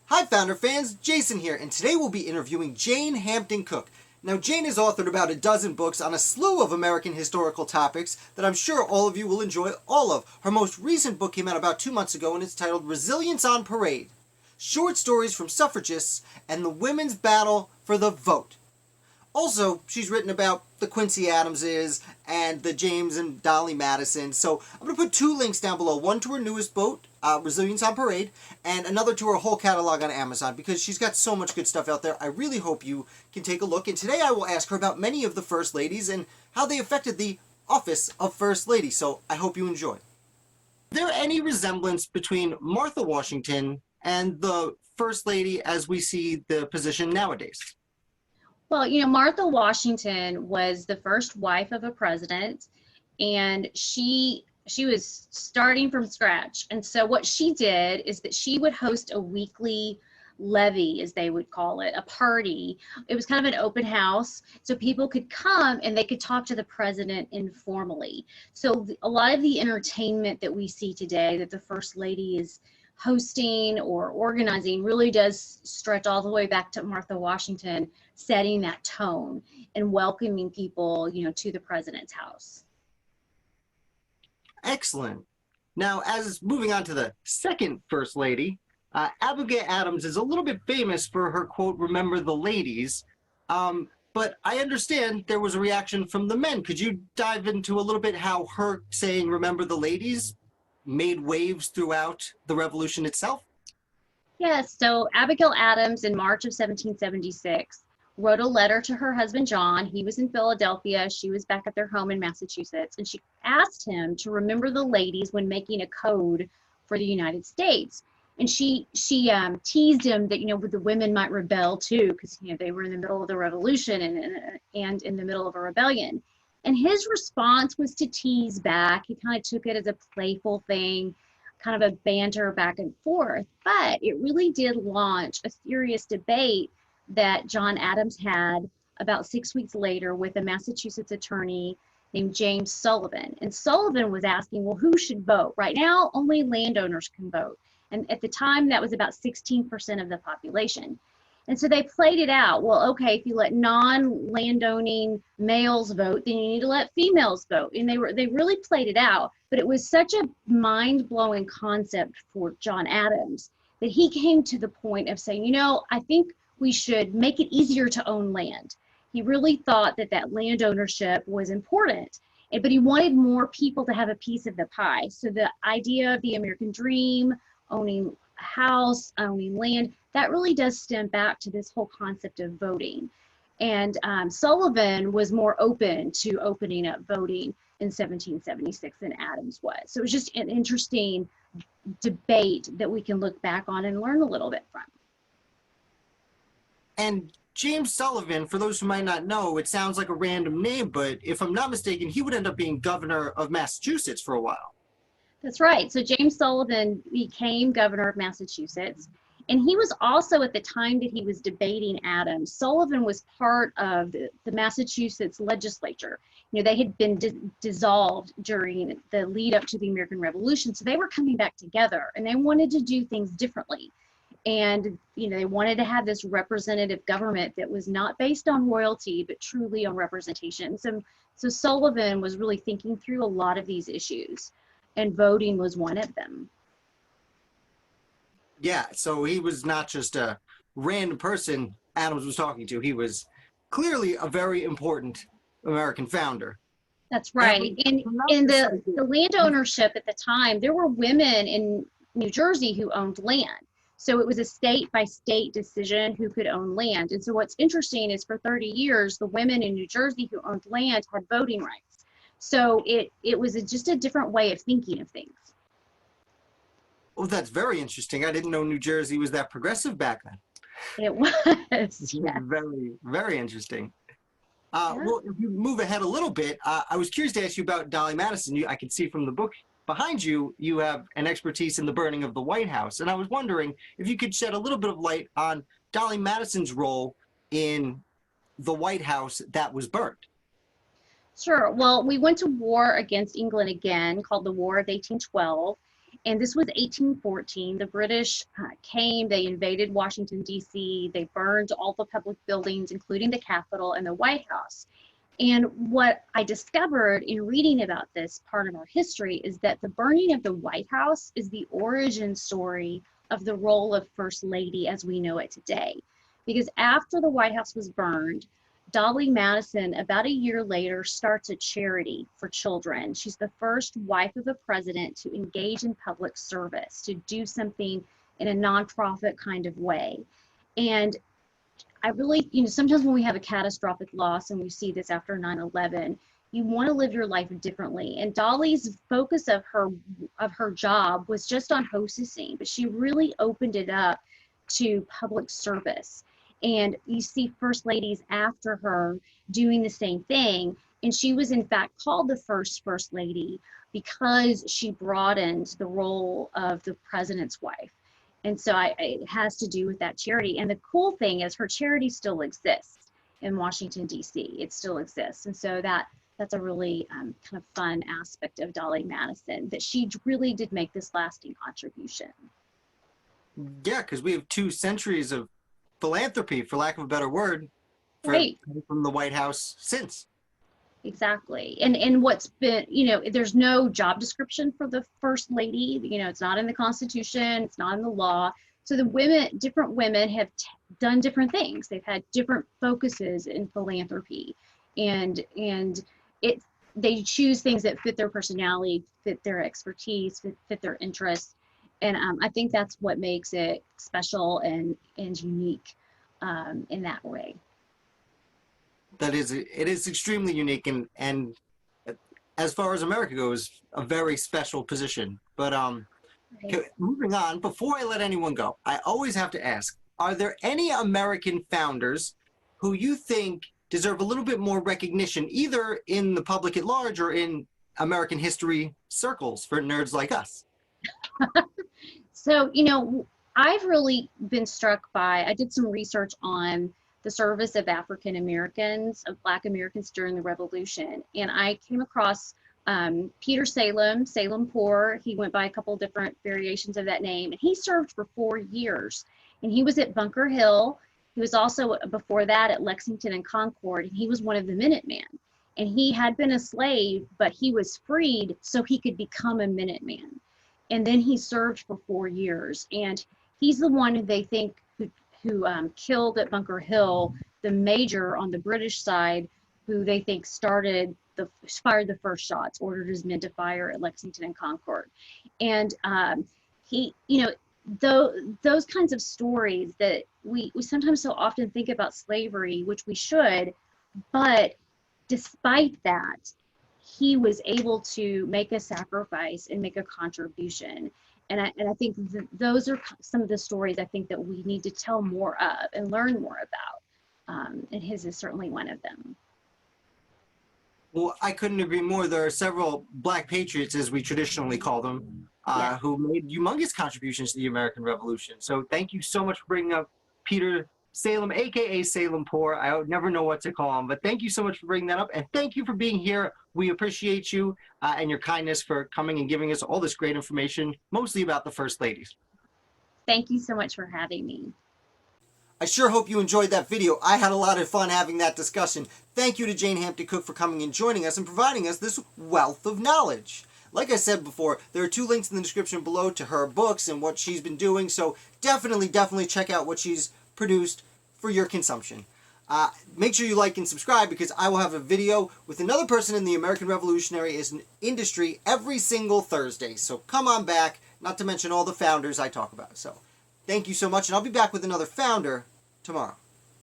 Hi Founder fans, Jason here, and today we'll be interviewing Jane Hampton Cook. Now Jane has authored about a dozen books on a slew of American historical topics that I'm sure all of you will enjoy all of. Her most recent book came out about 2 months ago and it's titled Resilience on Parade: Short Stories from Suffragists and the Women's Battle for the Vote. Also, she's written about the Quincy Adamses and the James and Dolly Madison. So I'm going to put two links down below. One to her newest book, Resilience on Parade, and another to her whole catalog on Amazon because she's got so much good stuff out there. I really hope you can take a look. And today I will ask her about many of the First Ladies and how they affected the office of First Lady. So I hope you enjoy. Is there any resemblance between Martha Washington and the First Lady as we see the position nowadays? Well, Martha Washington was the first wife of a president, and she was starting from scratch. And so what she did is that she would host a weekly levee, as they would call it, a party. It was kind of an open house, so people could come and they could talk to the president informally. So a lot of the entertainment that we see today that the First Lady is hosting or organizing really does stretch all the way back to Martha Washington setting that tone and welcoming people, to the president's house. Excellent. Now, as moving on to the second First Lady, Abigail Adams is a little bit famous for her quote, "Remember the ladies." But I understand there was a reaction from the men. Could you dive into a little bit how her saying, "Remember the ladies," made waves throughout the revolution itself? Yes, so Abigail Adams in March of 1776 wrote a letter to her husband John. He was in Philadelphia, she was back at their home in Massachusetts, and she asked him to remember the ladies when making a code for the United States. And she teased him that the women might rebel too, because they were in the middle of the revolution and in the middle of a rebellion. And his response was to tease back. He kind of took it as a playful thing, kind of a banter back and forth. But it really did launch a serious debate that John Adams had about 6 weeks later with a Massachusetts attorney named James Sullivan. And Sullivan was asking, well, who should vote? Right now, only landowners can vote. And at the time, that was about 16% of the population. And so they played it out. Well, okay, if you let non-landowning males vote, then you need to let females vote. And they really played it out. But it was such a mind-blowing concept for John Adams that he came to the point of saying, I think we should make it easier to own land. He really thought that land ownership was important, but he wanted more people to have a piece of the pie. So the idea of the American dream, owning a house, owning land, that really does stem back to this whole concept of voting. And Sullivan was more open to opening up voting in 1776 than Adams was. So it was just an interesting debate that we can look back on and learn a little bit from. And James Sullivan, for those who might not know, it sounds like a random name, but if I'm not mistaken, he would end up being governor of Massachusetts for a while. That's right. So James Sullivan became governor of Massachusetts. And he was also, at the time that he was debating Adams, Sullivan was part of the Massachusetts legislature. They had been dissolved during the lead up to the American Revolution. So they were coming back together and they wanted to do things differently. And, they wanted to have this representative government that was not based on royalty, but truly on representation. So Sullivan was really thinking through a lot of these issues, and voting was one of them. Yeah, so he was not just a random person Adams was talking to. He was clearly a very important American founder. That's right. And in the land ownership at the time, there were women in New Jersey who owned land. So it was a state by state decision who could own land. And so what's interesting is for 30 years, the women in New Jersey who owned land had voting rights. So it was just a different way of thinking of things. Oh, that's very interesting. I didn't know New Jersey was that progressive back then. It was. Yeah. Very, very interesting. Yeah. Well, if you move ahead a little bit, I was curious to ask you about Dolly Madison. I can see from the book behind you, you have an expertise in the burning of the White House. And I was wondering if you could shed a little bit of light on Dolly Madison's role in the White House that was burned. Sure. Well, we went to war against England again, called the War of 1812. And this was 1814. The British came, they invaded Washington, D.C., they burned all the public buildings, including the Capitol and the White House. And what I discovered in reading about this part of our history is that the burning of the White House is the origin story of the role of First Lady as we know it today. Because after the White House was burned, Dolly Madison, about a year later, starts a charity for children. She's the first wife of a president to engage in public service, to do something in a nonprofit kind of way. And I really, sometimes when we have a catastrophic loss, and we see this after 9/11, you want to live your life differently. And Dolly's focus of her job was just on hostessing, but she really opened it up to public service. And you see first ladies after her doing the same thing. And she was in fact called the first lady because she broadened the role of the president's wife. And so it has to do with that charity. And the cool thing is her charity still exists in Washington, D.C. It still exists. And so that's a really kind of fun aspect of Dolly Madison, that she really did make this lasting contribution. Yeah, because we have 2 centuries of philanthropy, for lack of a better word, Right. from the White House since. Exactly. And what's been, there's no job description for the first lady. It's not in the Constitution, it's not in the law. So different women have done different things. They've had different focuses in philanthropy, and they choose things that fit their personality, fit their expertise, fit their interests. And I think that's what makes it special and unique in that way. It is extremely unique, and as far as America goes, a very special position. But Right. moving on, before I let anyone go, I always have to ask, are there any American founders who you think deserve a little bit more recognition, either in the public at large or in American history circles for nerds like us? So, I've really been struck by, I did some research on the service of African Americans, of Black Americans during the Revolution. And I came across Peter Salem Poor. He went by a couple different variations of that name, and he served for 4 years. And he was at Bunker Hill. He was also, before that, at Lexington and Concord, and he was one of the Minutemen. And he had been a slave, but he was freed so he could become a Minuteman. And then he served for 4 years. And he's the one who they think who killed at Bunker Hill the major on the British side, who they think fired the first shots, ordered his men to fire at Lexington and Concord. And those kinds of stories that we sometimes so often think about slavery, which we should, but despite that, he was able to make a sacrifice and make a contribution. And I think those are some of the stories I think that we need to tell more of and learn more about. And his is certainly one of them. Well, I couldn't agree more. There are several Black patriots, as we traditionally call them, Yeah. who made humongous contributions to the American Revolution. So thank you so much for bringing up Peter Salem, aka Salem Poor. I would never know what to call him, but thank you so much for bringing that up, and thank you for being here. We appreciate you and your kindness for coming and giving us all this great information, mostly about the First Ladies. Thank you so much for having me. I sure hope you enjoyed that video. I had a lot of fun having that discussion. Thank you to Jane Hampton Cook for coming and joining us and providing us this wealth of knowledge. Like I said before, there are 2 links in the description below to her books and what she's been doing, so definitely check out what she's produced for your consumption. Make sure you like and subscribe, because I will have a video with another person in the American Revolutionary industry every single Thursday. So come on back, not to mention all the founders I talk about. So thank you so much, and I'll be back with another founder tomorrow.